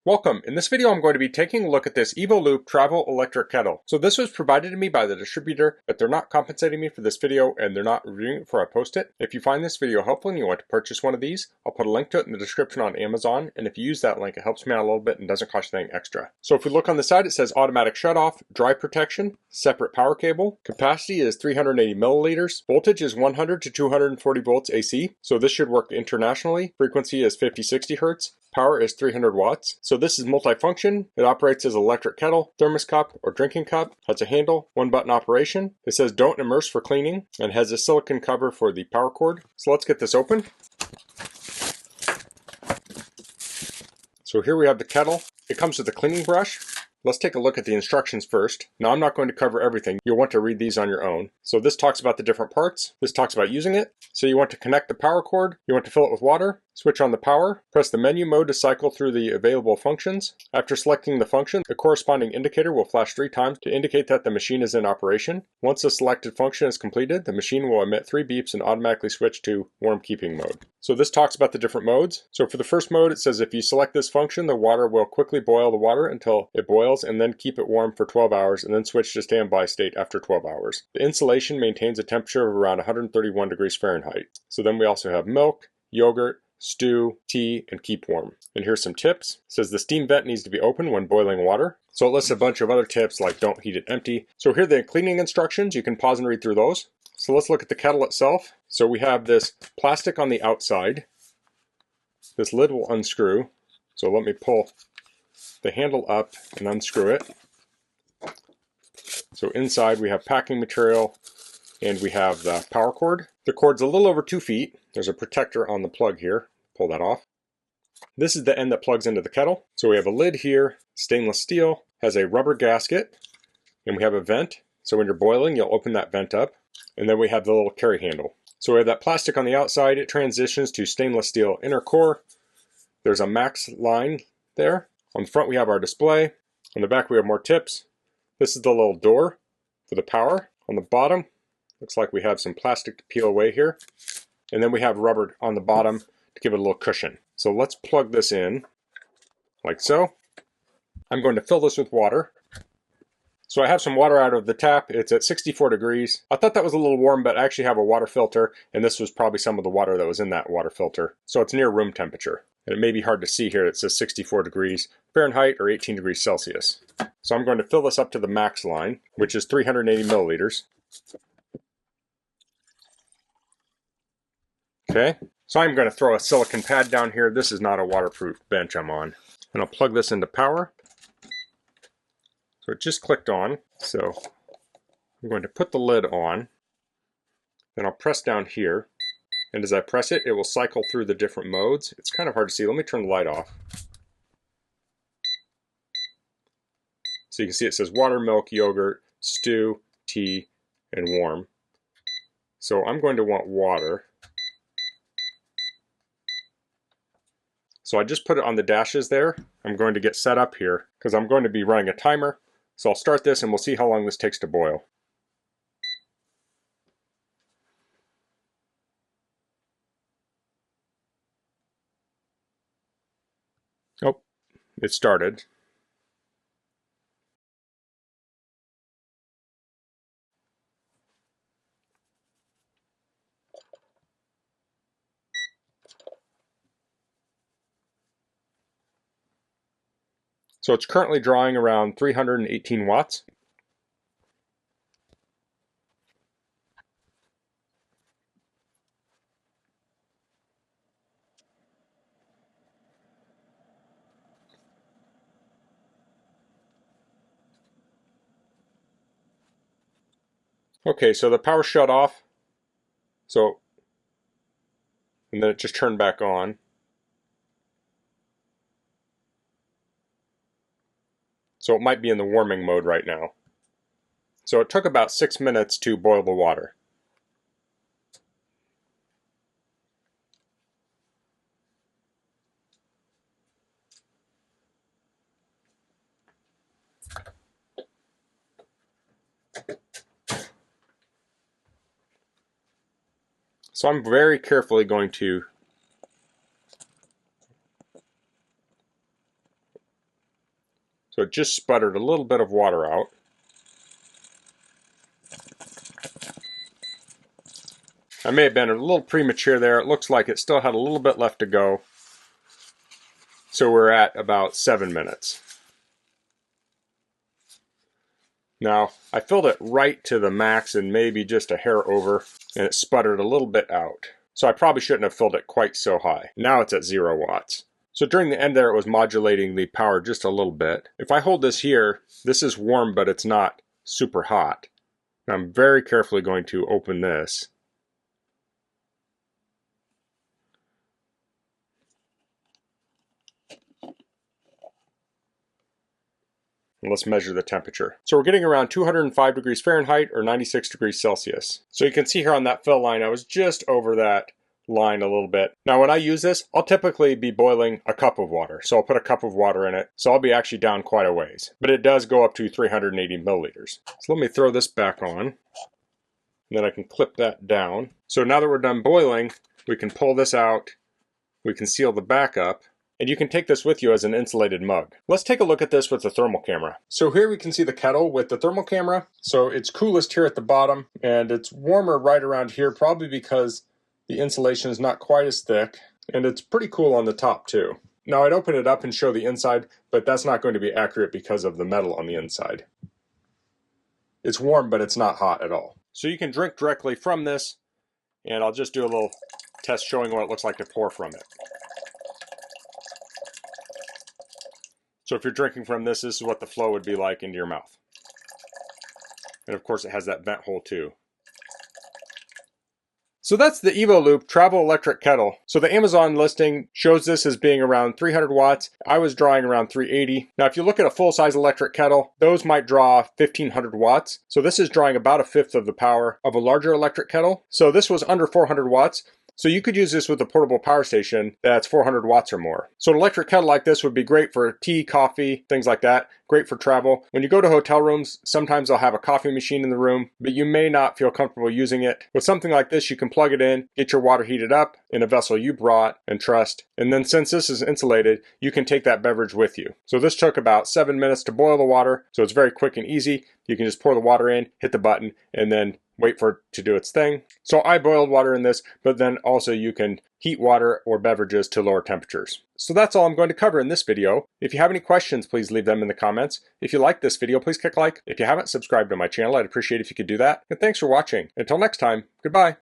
Welcome. In this video I'm going to be taking a look at this evoloop Travel Electric Kettle. So this was provided to me by the distributor, but they're not compensating me for this video and they're not reviewing it before I post it. If you find this video helpful and you want to purchase one of these, I'll put a link to it in the description on Amazon, and if you use that link it helps me out a little bit and doesn't cost you anything extra. So if we look on the side, it says automatic shutoff, dry protection, separate power cable, capacity is 380 milliliters, voltage is 100 to 240 volts AC, so this should work internationally, frequency is 50-60 Hertz. Power is 300 watts. So this is multifunction. It operates as an electric kettle, thermos cup, or drinking cup. Has a handle, one button operation. It says don't immerse for cleaning and has a silicone cover for the power cord. So let's get this open. So here we have the kettle. It comes with a cleaning brush. Let's take a look at the instructions first. Now I'm not going to cover everything. You'll want to read these on your own. So this talks about the different parts. This talks about using it. So you want to connect the power cord. You want to fill it with water. Switch on the power. Press the menu mode to cycle through the available functions. After selecting the function, the corresponding indicator will flash 3 times to indicate that the machine is in operation. Once the selected function is completed, the machine will emit 3 beeps and automatically switch to warm keeping mode. So this talks about the different modes. So for the first mode, it says if you select this function, the water will quickly boil the water until it boils and then keep it warm for 12 hours and then switch to standby state after 12 hours. The insulation maintains a temperature of around 131 degrees Fahrenheit. So then we also have milk, yogurt, stew, tea, and keep warm. And here's some tips. It says the steam vent needs to be open when boiling water. So it lists a bunch of other tips like don't heat it empty. So here are the cleaning instructions. You can pause and read through those. So let's look at the kettle itself. So we have this plastic on the outside. This lid will unscrew. So let me pull the handle up and unscrew it. So inside we have packing material and we have the power cord. The cord's a little over 2 feet. There's a protector on the plug here. Pull that off. This is the end that plugs into the kettle. So we have a lid here, stainless steel, has a rubber gasket, and we have a vent. So when you're boiling, you'll open that vent up. And then we have the little carry handle. So we have that plastic on the outside. It transitions to stainless steel inner core. There's a max line there. On the front we have our display. On the back we have more tips. This is the little door for the power. On the bottom, looks like we have some plastic to peel away here. And then we have rubber on the bottom to give it a little cushion. So let's plug this in, like so. I'm going to fill this with water. So I have some water out of the tap. It's at 64 degrees. I thought that was a little warm, but I actually have a water filter, and this was probably some of the water that was in that water filter. So it's near room temperature. And it may be hard to see here. It says 64 degrees Fahrenheit or 18 degrees Celsius. So I'm going to fill this up to the max line, which is 380 milliliters. Okay, so I'm going to throw a silicone pad down here. This is not a waterproof bench I'm on. And I'll plug this into power. So it just clicked on. So I'm going to put the lid on. Then I'll press down here. And as I press it, it will cycle through the different modes. It's kind of hard to see. Let me turn the light off. So you can see it says water, milk, yogurt, stew, tea, and warm. So I'm going to want water. So I just put it on the dashes there. I'm going to get set up here because I'm going to be running a timer. So I'll start this and we'll see how long this takes to boil. Oh, it started. So it's currently drawing around 318 watts. Okay, so the power shut off. And then it just turned back on. So it might be in the warming mode right now. So it took about 6 minutes to boil the water. So I'm very carefully going to So it just sputtered a little bit of water out. I may have been a little premature there. It looks like it still had a little bit left to go. So we're at about 7 minutes. Now, I filled it right to the max and maybe just a hair over, and it sputtered a little bit out. So I probably shouldn't have filled it quite so high. Now it's at 0 watts. So during the end there, it was modulating the power just a little bit. If I hold this here, this is warm, but it's not super hot. And I'm very carefully going to open this. And let's measure the temperature. So we're getting around 205 degrees Fahrenheit or 96 degrees Celsius. So you can see here on that fill line, I was just over that line a little bit. Now when I use this, I'll typically be boiling a cup of water. So I'll put a cup of water in it. So I'll be actually down quite a ways. But it does go up to 380 milliliters. So let me throw this back on. And then I can clip that down. So now that we're done boiling, we can pull this out. We can seal the back up. And you can take this with you as an insulated mug. Let's take a look at this with the thermal camera. So here we can see the kettle with the thermal camera. So it's coolest here at the bottom, and it's warmer right around here, probably because the insulation is not quite as thick, and it's pretty cool on the top too. Now I'd open it up and show the inside, but that's not going to be accurate because of the metal on the inside. It's warm, but it's not hot at all. So you can drink directly from this, and I'll just do a little test showing what it looks like to pour from it. So if you're drinking from this, this is what the flow would be like into your mouth. And of course it has that vent hole too. So that's the evoloop Travel Electric Kettle. So the Amazon listing shows this as being around 300 watts. I was drawing around 380. Now if you look at a full-size electric kettle, those might draw 1500 watts. So this is drawing about a fifth of the power of a larger electric kettle. So this was under 400 watts. So you could use this with a portable power station that's 400 watts or more. So an electric kettle like this would be great for tea, coffee, things like that. Great for travel. When you go to hotel rooms, sometimes they'll have a coffee machine in the room, but you may not feel comfortable using it. With something like this, you can plug it in, get your water heated up in a vessel you brought and trust. And then since this is insulated, you can take that beverage with you. So this took about 7 minutes to boil the water. So it's very quick and easy. You can just pour the water in, hit the button, and then wait for it to do its thing. So I boiled water in this, but then also you can heat water or beverages to lower temperatures. So that's all I'm going to cover in this video. If you have any questions, please leave them in the comments. If you like this video, please click like. If you haven't subscribed to my channel, I'd appreciate if you could do that. And thanks for watching. Until next time, goodbye.